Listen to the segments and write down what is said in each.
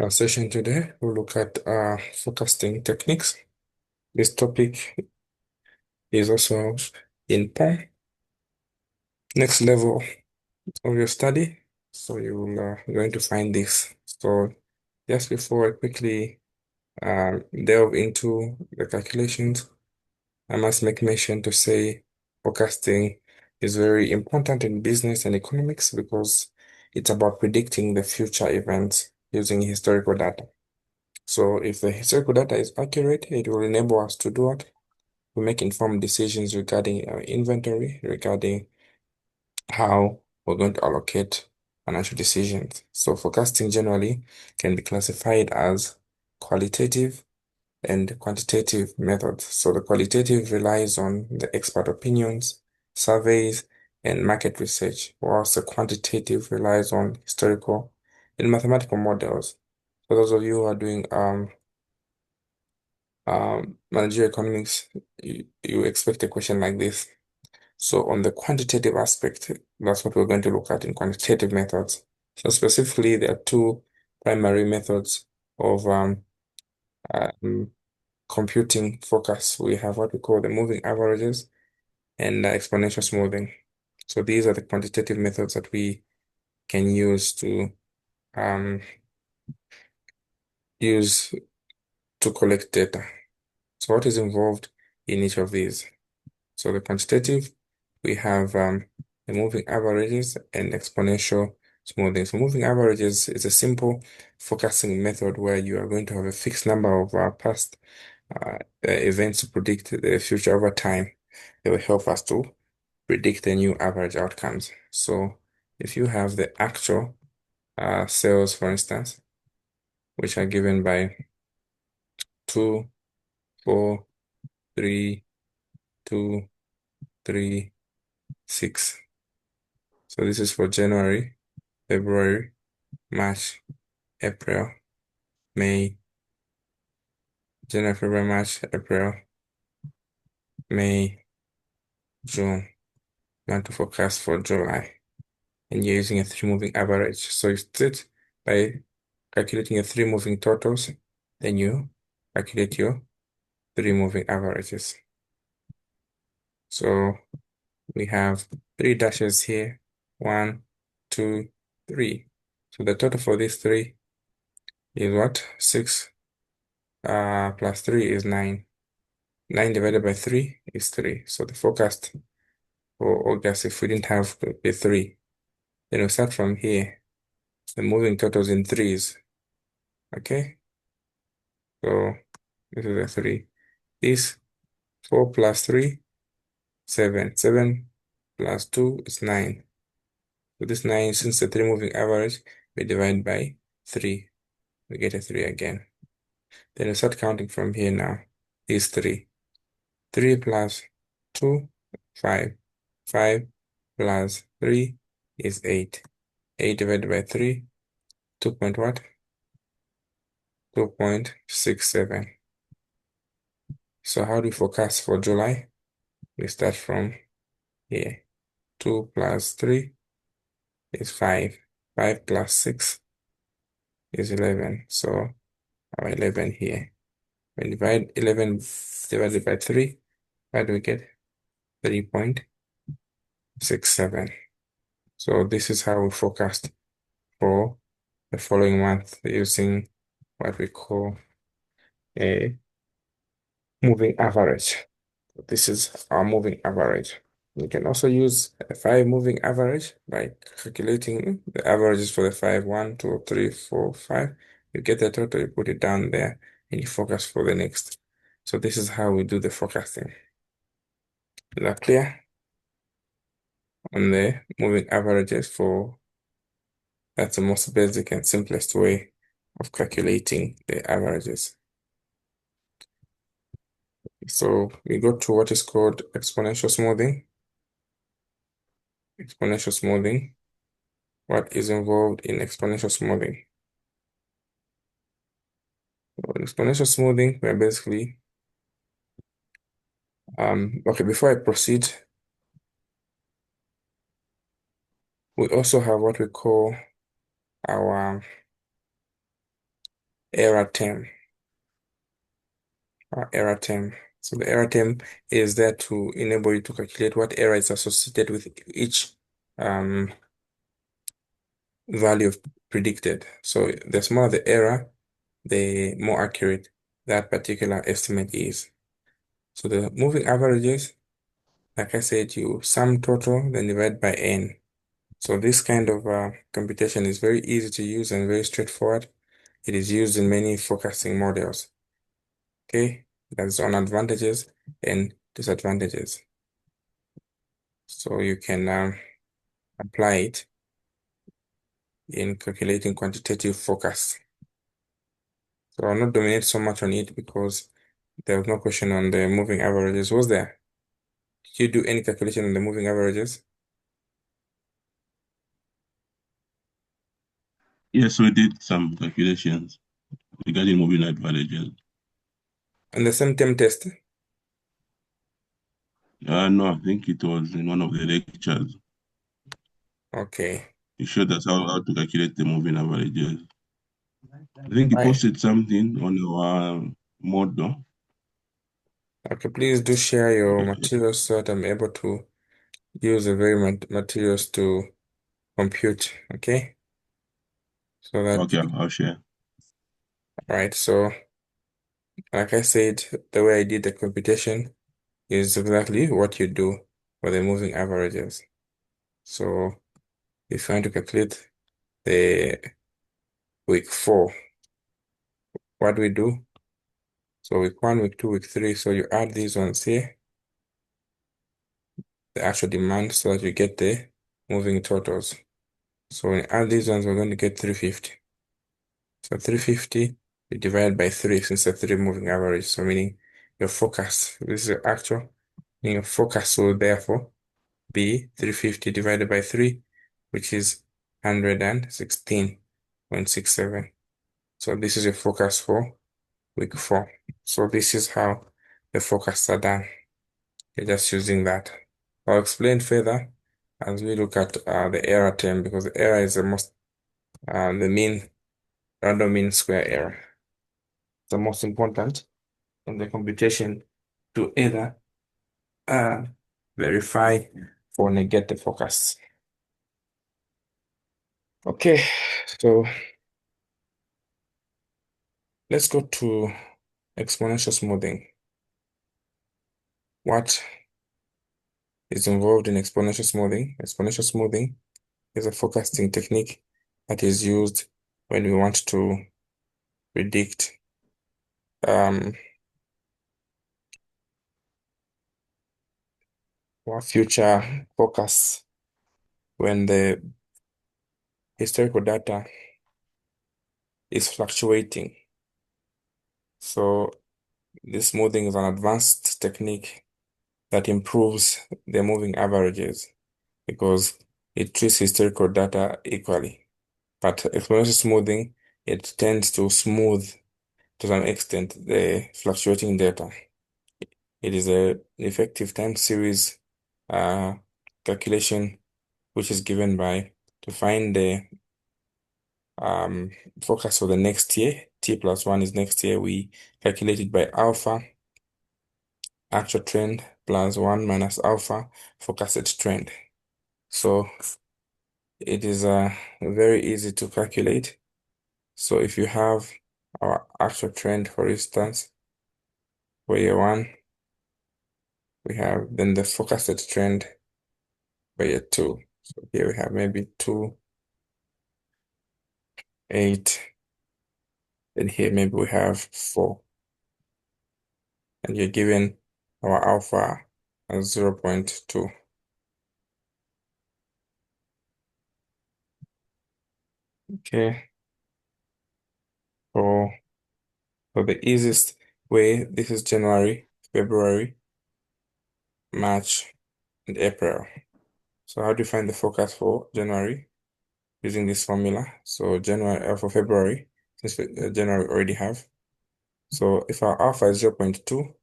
Our session today, we'll look at forecasting techniques. This topic is also in POM, next level of your study. So you'll going to find this. So just before I quickly delve into the calculations, I must make mention to say forecasting is very important in business and economics because it's about predicting the future events using historical data. So if the historical data is accurate, it will enable us to do what? To make informed decisions regarding our inventory, regarding how we're going to allocate financial decisions. So forecasting generally can be classified as qualitative and quantitative methods. So the qualitative relies on the expert opinions, surveys, and market research, whilst the quantitative relies on historical and mathematical models. For those of you who are doing managerial economics, you expect a question like this. So on the quantitative aspect, that's what we're going to look at in quantitative methods. So specifically, there are two primary methods of um, computing forecasts. We have what we call the moving averages and exponential smoothing. So these are the quantitative methods that we can um, use to collect data. So what is involved in each of these? So the quantitative, we have the moving averages and exponential smoothing. So moving averages is a simple forecasting method where you are going to have a fixed number of past events to predict the future over time. They will help us to predict the new average outcomes. So if you have the actual sales, for instance, which are given by 2, 4, 3, 2, 3, 6. So this is for January, February, March, April, May, January, February, March, April, May, June. You want to forecast for July. And you're using a three moving average. So you start by calculating your three moving totals, then you calculate your three moving averages. So we have three dashes here. 1, 2, 3. So the total for these three is what? 6 plus 3 is 9. 9 divided by 3 is 3. So the forecast for August, if we didn't have the 3, then we'll start from here. The moving totals in threes. Okay? So this is a 3. This 4 plus 3, 7. 7 plus 2 is 9. So this 9, since the 3 moving average, we divide by 3. We get a 3 again. Then we start counting from here now. Is 3. 3 plus 2, 5. 5 plus 3 is 8. 8 divided by 3, 2 point what? 2.67. So how do we forecast for July? We start from here. 2 plus 3 is 5. 5 plus 6 is 11. So our 11 here. When divide 11 divided by 3, what do we get? 3.67. So this is how we forecast for the following month using what we call a moving average. This is our moving average. We can also use a 5 moving average by calculating the averages for the 5, 1, 2, 3, 4, 5. You get the total, you put it down there, and you forecast for the next. So this is how we do the forecasting. Is that clear? On the moving averages that's the most basic and simplest way of calculating the averages. So we go to what is called exponential smoothing. Exponential smoothing. What is involved in exponential smoothing? Well, exponential smoothing, we're basically, okay, before I proceed, we also have what we call our error term. Error term. So the error term is there to enable you to calculate what error is associated with each value predicted. So the smaller the error, the more accurate that particular estimate is. So the moving averages, like I said, you sum total, then divide by n. So this kind of computation is very easy to use and very straightforward. It is used in many forecasting models. Okay, that's on advantages and disadvantages. So you can apply it in calculating quantitative forecasts. So I'll not dominate so much on it because there was no question on the moving averages, was there? Did you do any calculation on the moving averages? Yes, we did some calculations regarding moving averages. On the same term test? No, I think it was in one of the lectures. Okay. It showed us how to calculate the moving averages. I think he Right. posted something on our model. Okay, please do share your Okay, materials so that I'm able to use the very materials to compute. Okay. So that, okay, I'll share. right. So like I said, the way I did the computation is exactly what you do for the moving averages. So if you want to calculate the week 4, what do we do? So week 1, week 2, week 3. So you add these ones here, the actual demand, so that you get the moving totals. So when you add these ones, we're going to get 350. So 350, you divide by 3 since the 3 moving average. So meaning your forecast, this is your actual, meaning your forecast will therefore be 350 divided by 3, which is 116.67. So this is your forecast for week 4. So this is how the forecasts are done. You're just using that. I'll explain further as we look at the error term because the error is the mean, random mean square error. The most important in the computation to either uh, verify or negate the forecast. Okay, so let's go to exponential smoothing. What is involved in exponential smoothing? Exponential smoothing is a forecasting technique that is used when we want to predict um, our future forecasts when the historical data is fluctuating. So this smoothing is an advanced technique that improves the moving averages because it treats historical data equally. But exponential smoothing, it tends to smooth to some extent the fluctuating data. It is an effective time series uh, calculation which is given by to find the um, forecast for the next year. T plus 1 is next year. We calculate it by alpha, actual trend, plus 1 minus alpha, forecasted trend. So it is very easy to calculate. So if you have our actual trend, for instance, for year 1, we have then the forecasted trend for year 2. So here we have maybe 2, 8, and here maybe we have 4. And you're given our alpha as 0.2. Okay, so for the easiest way, this is January, February, March, and April. So how do you find the forecast for January? Using this formula. So January for February, since January we already have. So if our alpha is 0.2,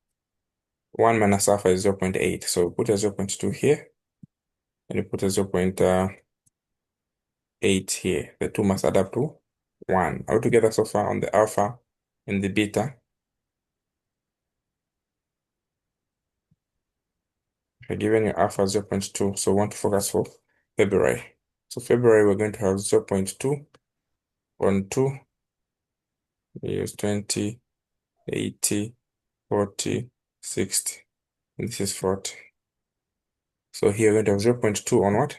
1 minus alpha is 0.8. So we put a 0.2 here, and we put a 0.8 here. The two must add up to 1. Are we together so far on the alpha and the beta? Okay, given your alpha 0.2, so we want to focus for February. So February, we're going to have 0.2 on 2, use 20, 80, 40, 60, and this is 40. So here we're going to have 0.2 on what?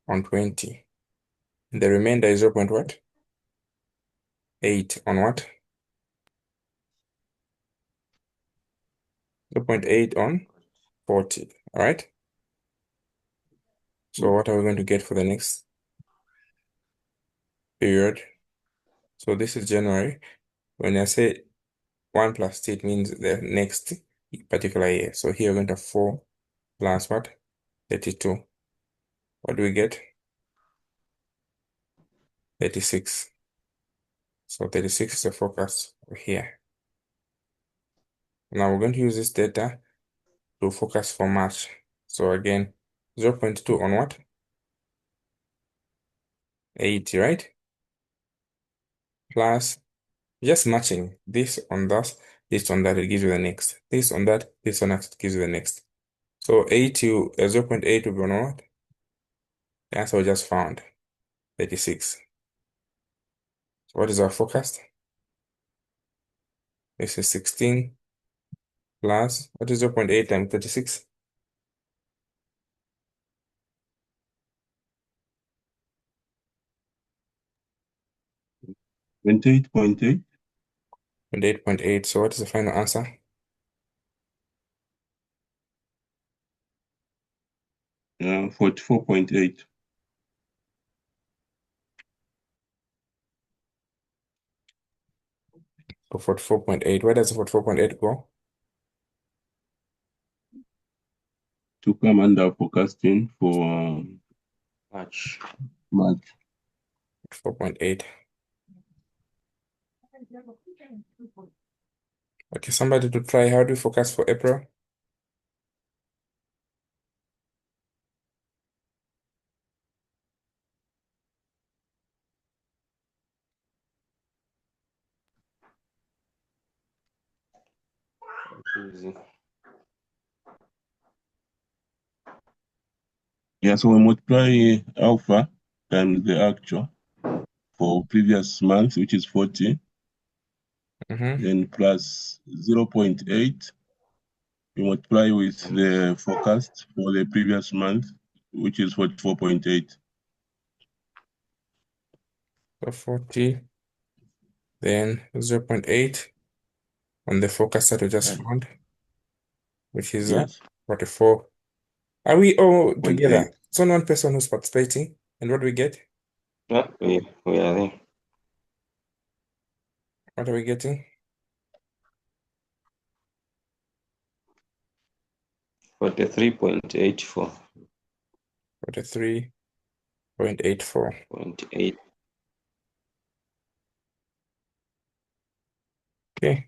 On 20. And the remainder is 0. What? 8 on what? 0.8 on 40. All right. So what are we going to get for the next period? So this is January. When I say 1 plus t, it means the next particular year. So here we're going to have 4 plus what? 32. What do we get? 36. So 36 is the focus here. Now we're going to use this data to focus for March. So again, 0.2 on what? 80, right? Plus just matching this on that, this on that, it gives you the next. This on that, this on that, it gives you the next. So 80, 0.8 will be on what? The answer we just found, 36. So what is our forecast? This is 16 plus, what is 0.8 times 36? 28.8. 28.8. So what is the final answer? 44.8. So 44.8. Where does the 44.8 go? To come under forecasting for March. March. 4.8. Okay, somebody to try. How do you focus for April? Easy. Yeah, so we multiply alpha times the actual for previous month, which is 40, Mm-hmm. then plus 0.8. We multiply with the forecast for the previous month, which is 44.8. So 40, then 0.8 on the focus that we just found, which is Yes, 44. Are we all 0.8. together? So one person who's participating, and what do we get? Yeah, we are there. What are we getting? 43.84. 43.84. 0.8. Okay,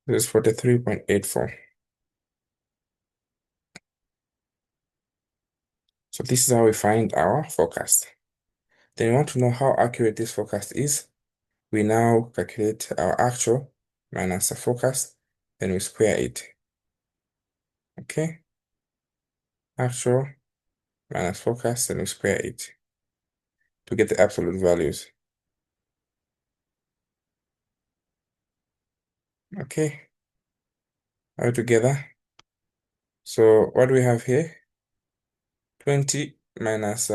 this is 43.84. So this is how we find our forecast. Then we want to know how accurate this forecast is. We now calculate our actual minus the forecast, then we square it. Okay, actual minus forecast, then we square it to get the absolute values. Okay, all together. So what do we have here? 20 minus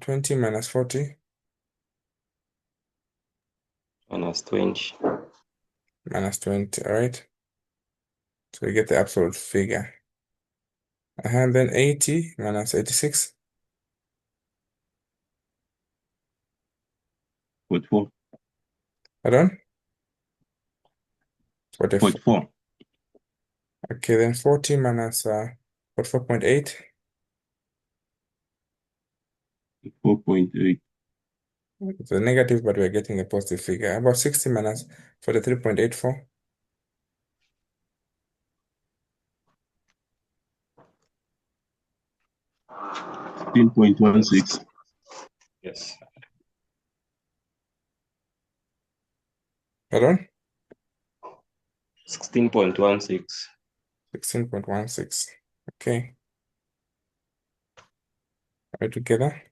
20 minus 40 Minus 20. minus 20, all right? So we get the absolute figure. And then 80 minus 86, 44. pardon? 44. 44. Okay, then 40 minus 44.8, 4.8. it's a negative, but we're getting a positive figure. About 60 minus 43.84, 16.16. Yes. Pardon? 16.16. 16.16. Okay. All together.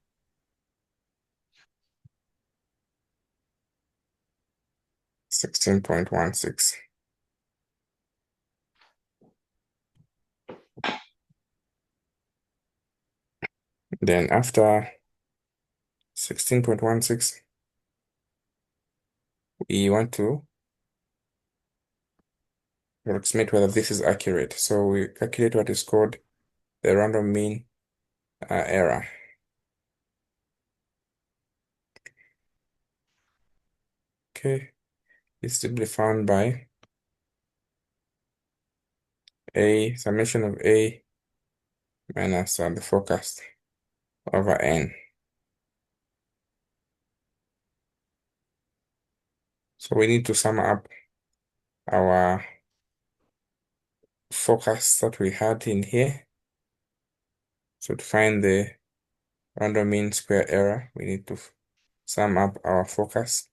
$16.16. Then after 16.16, we want to approximate whether this is accurate. So we calculate what is called the random mean error. Okay, it's to be found by a summation of A minus the forecast over N. So we need to sum up our forecast that we had in here. So to find the random mean square error, we need to sum up our forecast.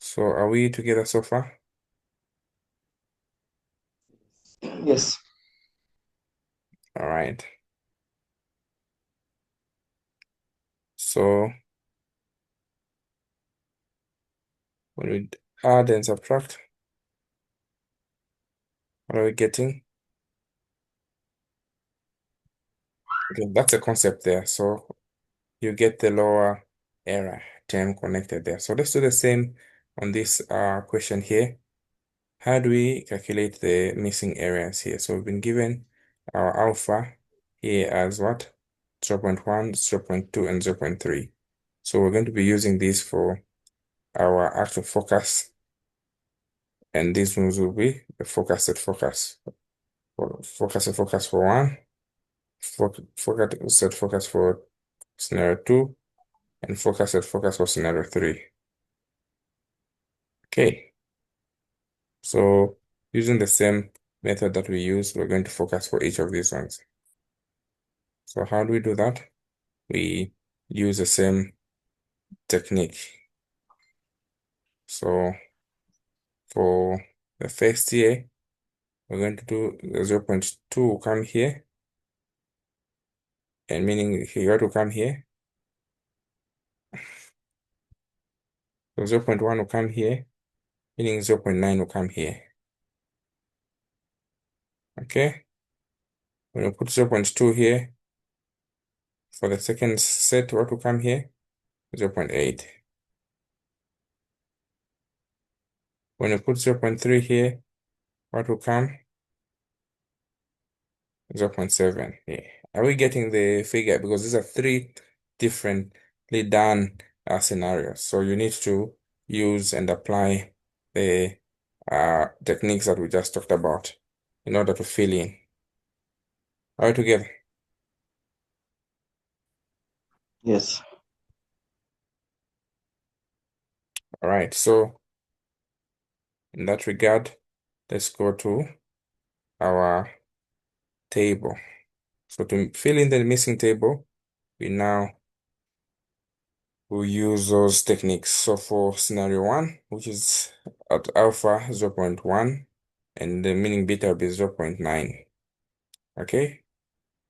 So are we together so far? Yes. All right. So when we add and subtract, what are we getting? Okay, that's a concept there. So you get the lower error term connected there. So let's do the same on this question here. How do we calculate the missing areas here? So we've been given our alpha here as what? 0.1, 0.2, and 0.3. So we're going to be using this for our actual focus. And these ones will be the forecasted focus. Forecasted focus for one, forecasted focus for scenario 2, and forecasted focus for scenario 3. Okay. So using the same method that we use, we're going to focus for each of these ones. So how do we do that? We use the same technique. So for the first year, we're going to do the 0.2 will come here, and meaning here to come here. So 0.1 will come here, meaning 0.9 will come here. Okay? When we put 0.2 here, for the second set, what will come here? 0.8. When we put 0.3 here, what will come? 0.7 here. Are we getting the figure? Because these are three differently done scenarios. So you need to use and apply the techniques that we just talked about in order to fill in. Are we together? Yes. All right. So in that regard, let's go to our table. So to fill in the missing table, we now will use those techniques. So for scenario 1, which is at alpha 0.1, and the meaning beta will be 0.9. Okay,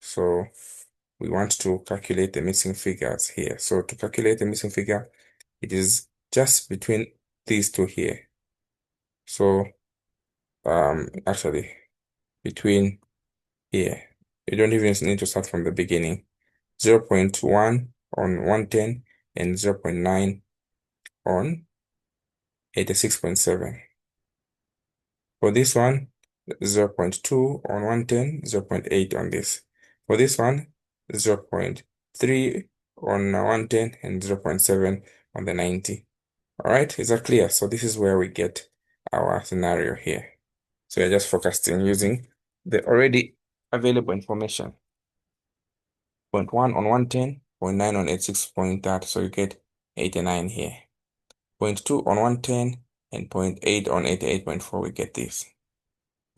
so we want to calculate the missing figures here. So to calculate the missing figure, it is just between these two here. So actually between here, you don't even need to start from the beginning. 0.1 on 110 and 0.9 on 86.7. For this one, 0.2 on 110, 0.8 on this. For this one, 0.3 on 110 and 0.7 on the 90. All right, is that clear? So this is where we get our scenario here. So we're just focusing using the already available information. 0.1 on 110, 0.9 on 86.3, so you get 89 here. 0.2 on 110 and 0.8 on 88.4, we get this.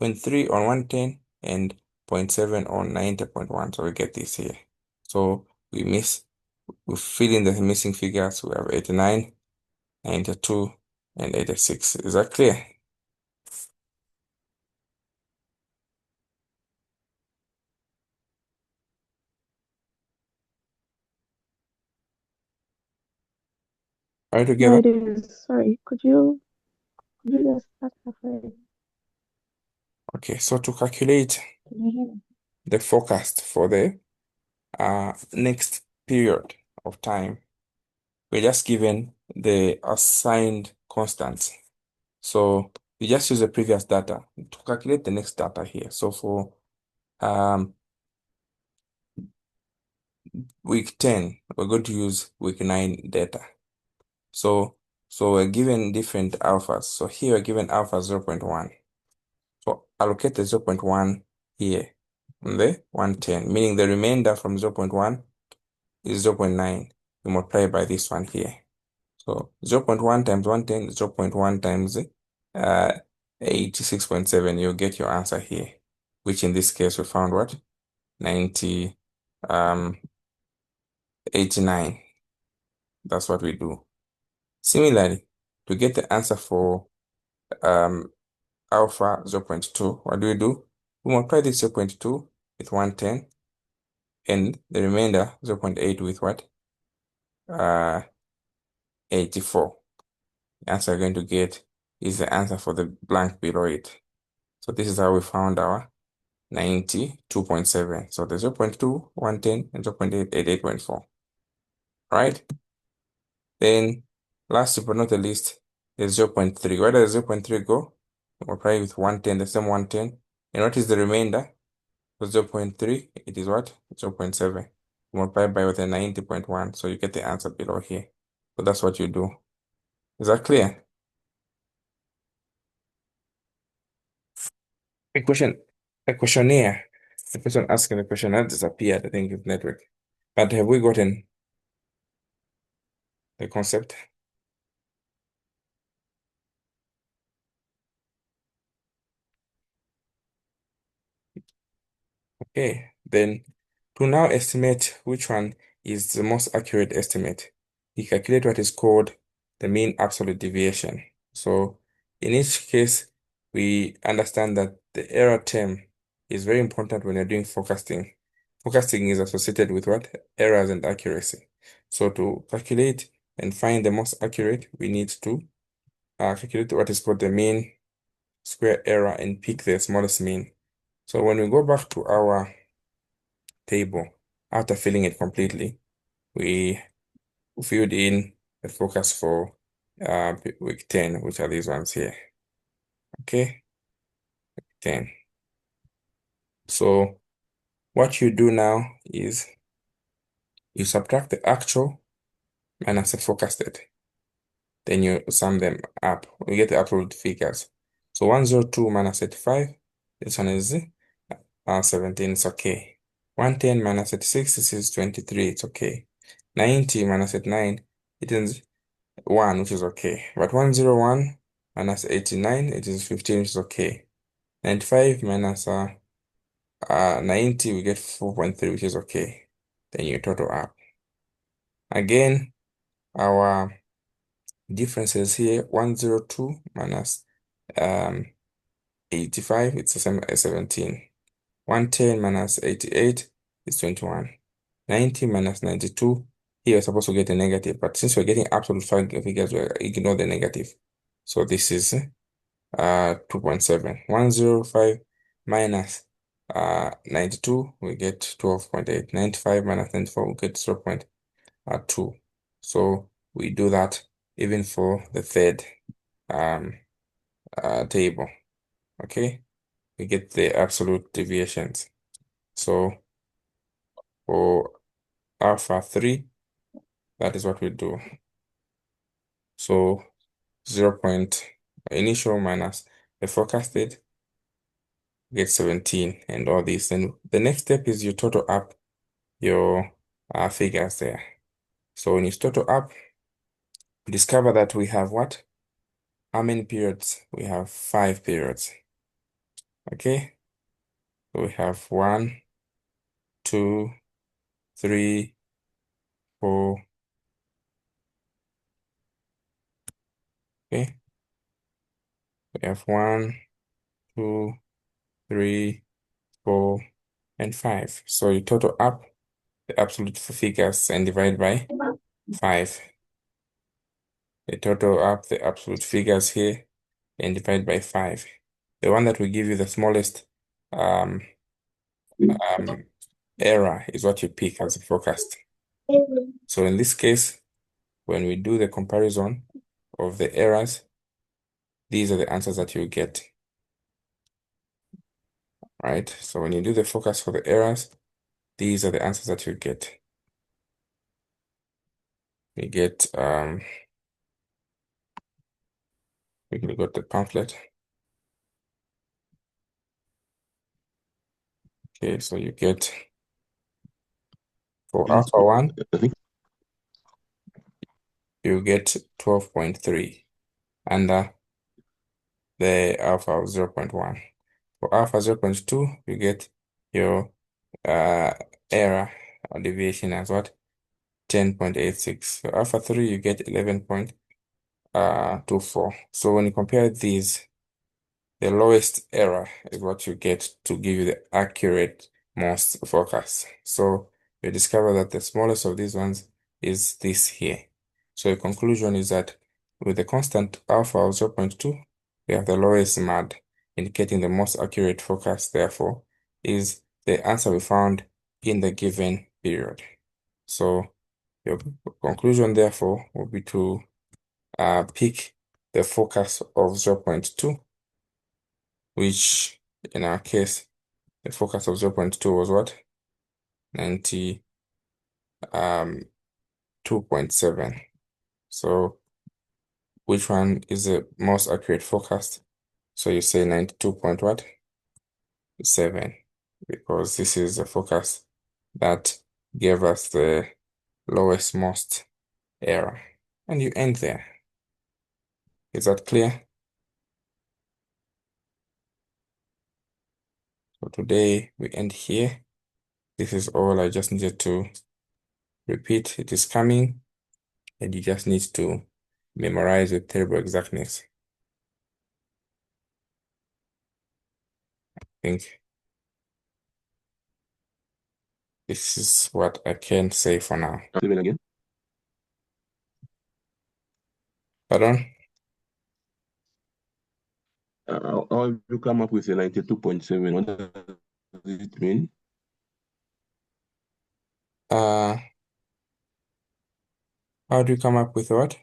0.3 on 110 and 0.7 or 90.1. So we get this here. So we fill in the missing figures. We have 89, 92, and 86. Is that clear? Are you together? It is. Sorry, could you just start again? Okay, so to calculate Can you hear me? the forecast for the next period of time, we're just given the assigned constants. So we just use the previous data to calculate the next data here. So for week 10, we're going to use week 9 data. So we're given different alphas. So here we're given alpha 0.1. So allocate the 0.1 here on the 110, meaning the remainder from 0.1 is 0.9. We multiply by this one here. So 0.1 times 110 is 0.1 times 86.7. You'll get your answer here, which in this case we found what? 89. That's what we do. Similarly, to get the answer for alpha 0.2, what do? We multiply this 0.2 with 110 and the remainder 0.8 with what? 84. The answer we're going to get is the answer for the blank below it. So this is how we found our 92.7. So the 0.2, 110, and 0.8, 88.4. Right? Then last but not the least, is 0.3. Where does 0.3 go? Multiply with 110, the same 110. And what is the remainder? For 0.3, it is what? 0.7. Multiply by with a 90.1. So you get the answer below here. So that's what you do. Is that clear? A questionnaire. The person asking the question has disappeared, I think, with network. But have we gotten the concept? Okay, then to now estimate which one is the most accurate estimate, we calculate what is called the mean absolute deviation. So in each case, we understand that the error term is very important when you're doing forecasting. Forecasting is associated with what? Errors and accuracy. So to calculate and find the most accurate, we need to calculate what is called the mean square error and pick the smallest mean. So when we go back to our table, after filling it completely, we filled in the forecast for week 10, which are these ones here. Okay, 10. So what you do now is you subtract the actual minus the forecasted. Then you sum them up. We get the absolute figures. So 102 minus 85, this one is 17, it's okay. 110 minus 86, this is 23, it's okay. 90 minus 89, it is 1, which is okay. But 101 minus 89, it is 15, which is okay. 95 minus 90, we get 4.3, which is okay. Then you total up. Again, our differences here, 102 minus 85, it's the same as 17. 110 minus 88 is 21. 90 minus 92, here we're supposed to get a negative, but since we're getting absolute figures, we ignore the negative. So this is 2.7. 105 minus 92, we get 12.8. 95 minus 94, we get 0.2. So we do that even for the third table. Okay, we get the absolute deviations. So for alpha 3, that is what we do. So 0 point initial minus the forecasted, get 17 and all this. And the next step is you total up your figures there. So when you total up, discover that we have what? How many periods? We have 5 periods. Okay. So we have 1, 2, 3, 4. Okay. We have 1, 2, 3, 4, and 5. So you total up the absolute figures and divide by 5. You total up the absolute figures here and divide by 5. The one that will give you the smallest um, error is what you pick as a forecast. So in this case, when we do the comparison of the errors, these are the answers that you get. Right? So when you do the forecast for the errors, these are the answers that you get. We get we got the pamphlet. Okay, so you get for Please, alpha 1, I think you get 12.3 under the alpha of 0.1. For alpha 0.2, you get your error or deviation as what? 10.86. So alpha 3, you get 11.24. So when you compare these, the lowest error is what you get to give you the accurate most forecast. So you discover that the smallest of these ones is this here. So the conclusion is that with the constant alpha of 0.2, we have the lowest MAD, indicating the most accurate forecast, therefore, is the answer we found in the given period. So your conclusion, therefore, will be to pick the forecast of 0.2, which in our case, the focus of 0.2 was what? 92.7. So which one is the most accurate forecast? So you say 92.7, because this is the forecast that gave us the lowest most error. And you end there. Is that clear? So today we end here. This is all I just needed to repeat. It is coming, and you just need to memorize with terrible exactness. I think this is what I can say for now. 7 again. Pardon? How have you come up with a 92.7? What does it mean? How do you come up with what?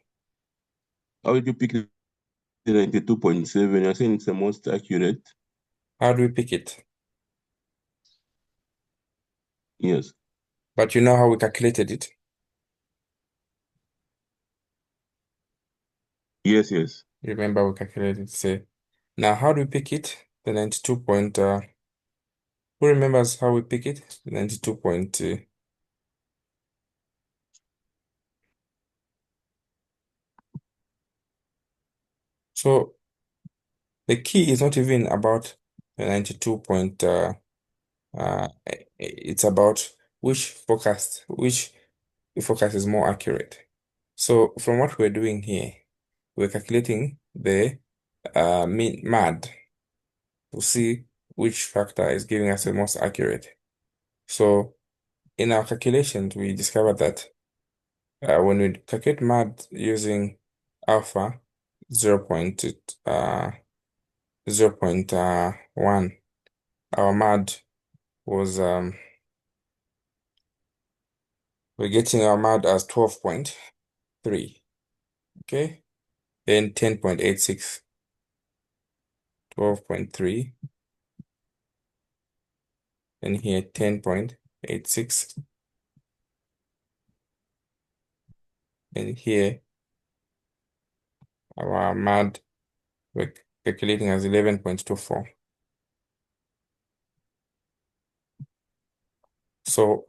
How did you pick the 92.7? You're saying it's the most accurate? How do we pick it? Yes. But you know how we calculated it? Yes, yes. Remember we calculated, say. Now, how do we pick it? The 92 point, who remembers how we pick it? The 92 point, so the key is not even about the 92 point, it's about which forecast is more accurate. So from what we're doing here, we're calculating the mean MAD to see which factor is giving us the most accurate. So in our calculations, we discovered that when we calculate MAD using alpha 0.1, our MAD was we're getting our MAD as 12.3. Okay, then 10.86, 12.3, and here 10.86, and here our MAD we're calculating as 11.24. So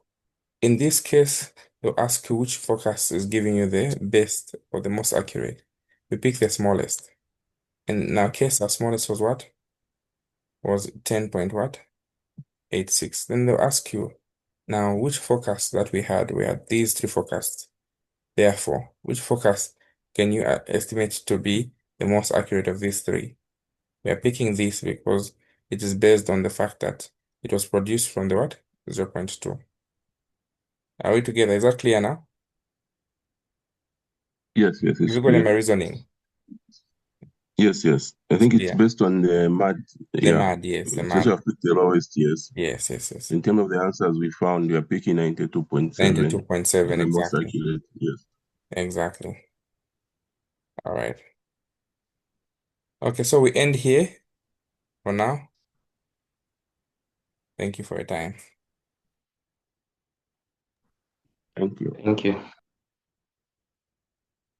in this case, they'll ask you which forecast is giving you the best or the most accurate. We pick the smallest. And in our case, our smallest was what? Was 10 point what? 86. Then they'll ask you, now, which forecast that we had these three forecasts. Therefore, which forecast can you estimate to be the most accurate of these three? We are picking this because it is based on the fact that it was produced from the what? 0.2. Are we together? Is that clear now? Yes, Have it's you got my clear. reasoning? Yes. I It's think it's clear. based on the MAD. The Yeah. MAD, yes, the Since MAD. you have picked the lowest, yes. Yes. In terms of the answers we found, we are picking 92.7 as 92.7, the most exactly. accurate. Yes. Exactly. All right. Okay, so we end here for now. Thank you for your time. Thank you. Thank you.